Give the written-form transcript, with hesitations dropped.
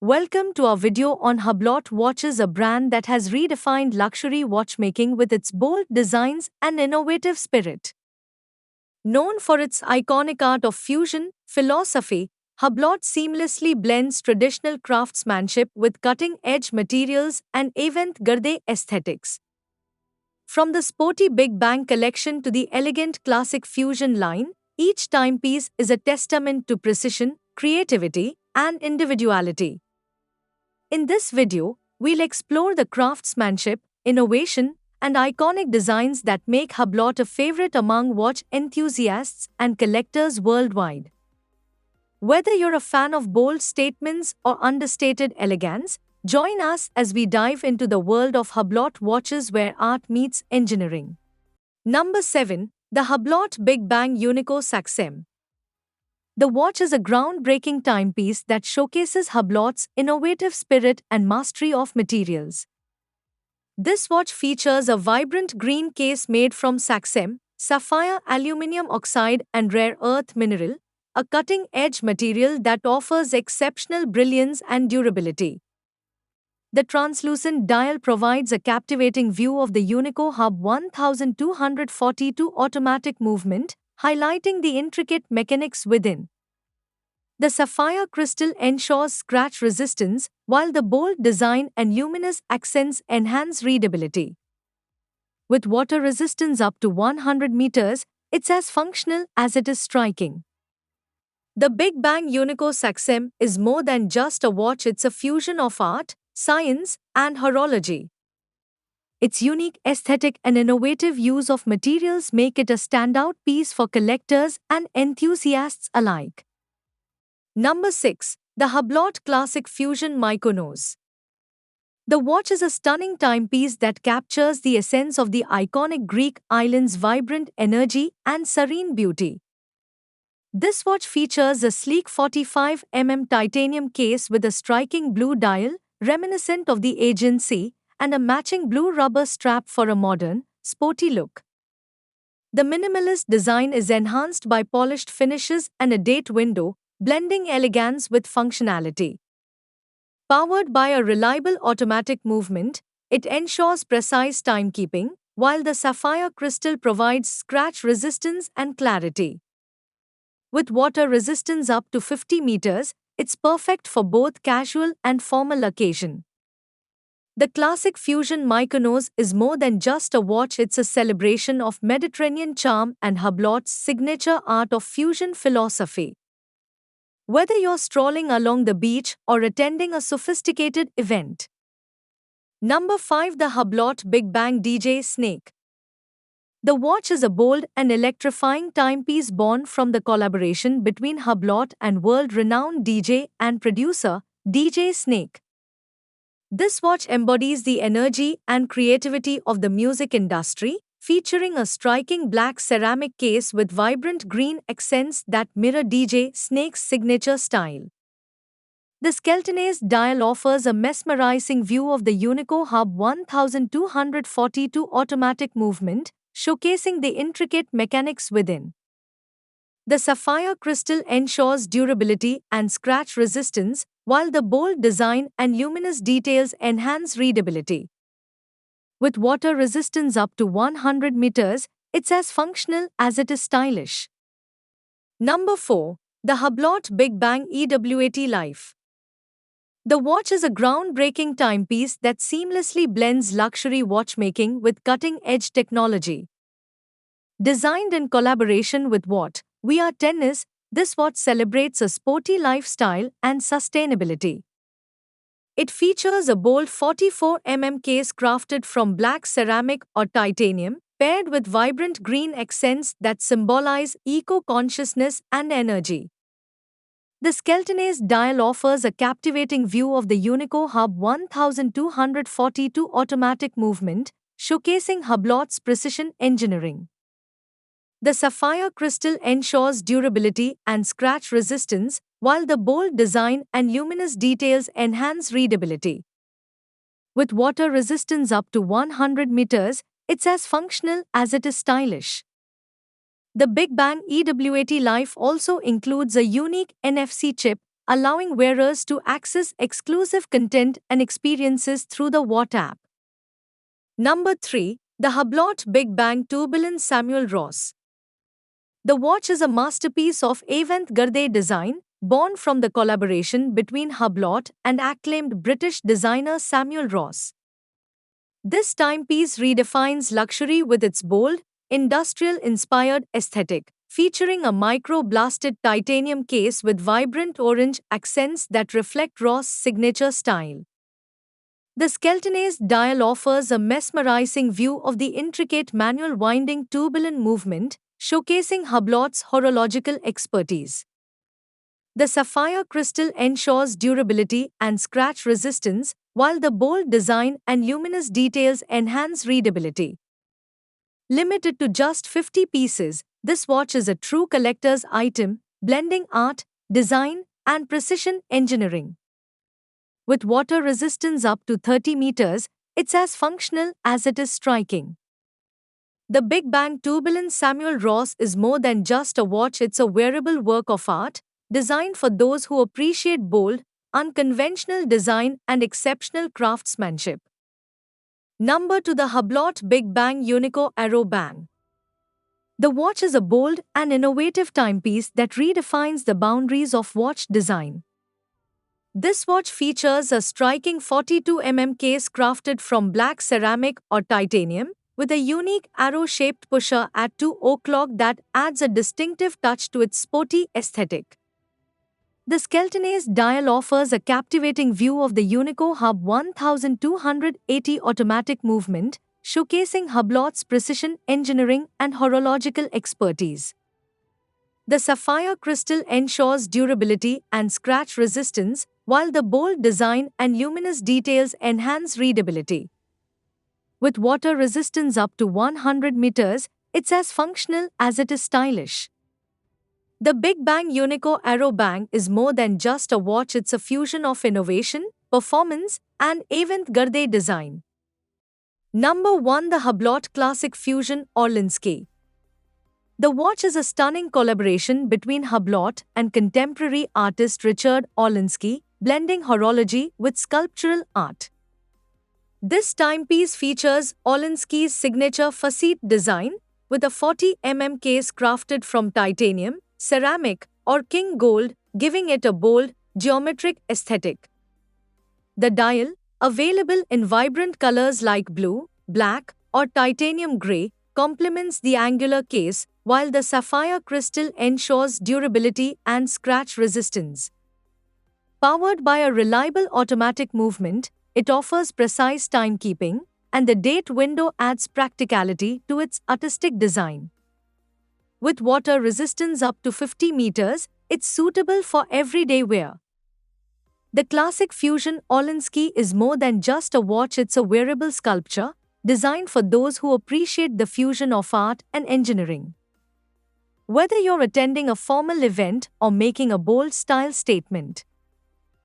Welcome to our video on Hublot Watches, a brand that has redefined luxury watchmaking with its bold designs and innovative spirit. Known for its iconic art of fusion philosophy, Hublot seamlessly blends traditional craftsmanship with cutting-edge materials and avant-garde aesthetics. From the sporty Big Bang collection to the elegant classic fusion line, each timepiece is a testament to precision, creativity, and individuality. In this video, we'll explore the craftsmanship, innovation, and iconic designs that make Hublot a favorite among watch enthusiasts and collectors worldwide. Whether you're a fan of bold statements or understated elegance, join us as we dive into the world of Hublot watches where art meets engineering. Number 7. The Hublot Big Bang Unico Saxem. The watch is a groundbreaking timepiece that showcases Hublot's innovative spirit and mastery of materials. This watch features a vibrant green case made from Saxem, sapphire aluminum oxide and rare earth mineral, a cutting-edge material that offers exceptional brilliance and durability. The translucent dial provides a captivating view of the Unico Hub 1242 automatic movement, highlighting the intricate mechanics within. The sapphire crystal ensures scratch resistance, while the bold design and luminous accents enhance readability. With water resistance up to 100 meters, it's as functional as it is striking. The Big Bang Unico Saxem is more than just a watch, it's a fusion of art, science, and horology. Its unique aesthetic and innovative use of materials make it a standout piece for collectors and enthusiasts alike. Number 6. The Hublot Classic Fusion Mykonos. The watch is a stunning timepiece that captures the essence of the iconic Greek island's vibrant energy and serene beauty. This watch features a sleek 45 mm titanium case with a striking blue dial, reminiscent of the Aegean Sea, and a matching blue rubber strap for a modern, sporty look. The minimalist design is enhanced by polished finishes and a date window, blending elegance with functionality. Powered by a reliable automatic movement, it ensures precise timekeeping, while the sapphire crystal provides scratch resistance and clarity. With water resistance up to 50 meters, it's perfect for both casual and formal occasion. The classic Fusion Mykonos is more than just a watch, it's a celebration of Mediterranean charm and Hublot's signature art of fusion philosophy. Whether you're strolling along the beach or attending a sophisticated event. Number 5. The Hublot Big Bang DJ Snake. The watch is a bold and electrifying timepiece born from the collaboration between Hublot and world-renowned DJ and producer, DJ Snake. This watch embodies the energy and creativity of the music industry, featuring a striking black ceramic case with vibrant green accents that mirror DJ Snake's signature style. The Skeltonese dial offers a mesmerizing view of the Unico Hub 1242 automatic movement, showcasing the intricate mechanics within. The sapphire crystal ensures durability and scratch resistance, while the bold design and luminous details enhance readability. With water resistance up to 100 meters, it's as functional as it is stylish. Number 4. The Hublot Big Bang EWAT Life. The watch is a groundbreaking timepiece that seamlessly blends luxury watchmaking with cutting-edge technology. Designed in collaboration with Watt, We Are Tennis, this watch celebrates a sporty lifestyle and sustainability. It features a bold 44 mm case crafted from black ceramic or titanium, paired with vibrant green accents that symbolize eco-consciousness and energy. The Skeltonese dial offers a captivating view of the Unico Hub 1242 automatic movement, showcasing Hublot's precision engineering. The sapphire crystal ensures durability and scratch resistance, while the bold design and luminous details enhance readability. With water resistance up to 100 meters, it's as functional as it is stylish. The Big Bang EWAT Life also includes a unique NFC chip, allowing wearers to access exclusive content and experiences through the Watt app. Number 3. The Hublot Big Bang Tourbillon Samuel Ross. The watch is a masterpiece of avant-garde design, born from the collaboration between Hublot and acclaimed British designer Samuel Ross. This timepiece redefines luxury with its bold, industrial-inspired aesthetic, featuring a micro-blasted titanium case with vibrant orange accents that reflect Ross' signature style. The skeletonized dial offers a mesmerizing view of the intricate manual winding tourbillon movement, showcasing Hublot's horological expertise. The sapphire crystal ensures durability and scratch resistance, while the bold design and luminous details enhance readability. Limited to just 50 pieces, this watch is a true collector's item, blending art, design, and precision engineering. With water resistance up to 30 meters, it's as functional as it is striking. The Big Bang Tourbillon Samuel Ross is more than just a watch, it's a wearable work of art, designed for those who appreciate bold, unconventional design and exceptional craftsmanship. Number 2. The Hublot Big Bang Unico Aero Bang. The watch is a bold and innovative timepiece that redefines the boundaries of watch design. This watch features a striking 42 case crafted from black ceramic or titanium, with a unique arrow-shaped pusher at 2 o'clock that adds a distinctive touch to its sporty aesthetic. The skeletonized dial offers a captivating view of the Unico Hub 1280 automatic movement, showcasing Hublot's precision engineering and horological expertise. The sapphire crystal ensures durability and scratch resistance, while the bold design and luminous details enhance readability. With water resistance up to 100 meters, it's as functional as it is stylish. The Big Bang Unico Aero Bang is more than just a watch, it's a fusion of innovation, performance, and avant-garde design. Number 1. The Hublot Classic Fusion Orlinski. The watch is a stunning collaboration between Hublot and contemporary artist Richard Orlinski, blending horology with sculptural art. This timepiece features Orlinski's signature facette design, with a 40 case crafted from titanium, ceramic, or king gold, giving it a bold, geometric aesthetic. The dial, available in vibrant colors like blue, black, or titanium gray, complements the angular case, while the sapphire crystal ensures durability and scratch resistance. Powered by a reliable automatic movement, it offers precise timekeeping, and the date window adds practicality to its artistic design. With water resistance up to 50 meters, it's suitable for everyday wear. The Classic Fusion Orlinski is more than just a watch, it's a wearable sculpture, designed for those who appreciate the fusion of art and engineering. Whether you're attending a formal event or making a bold style statement,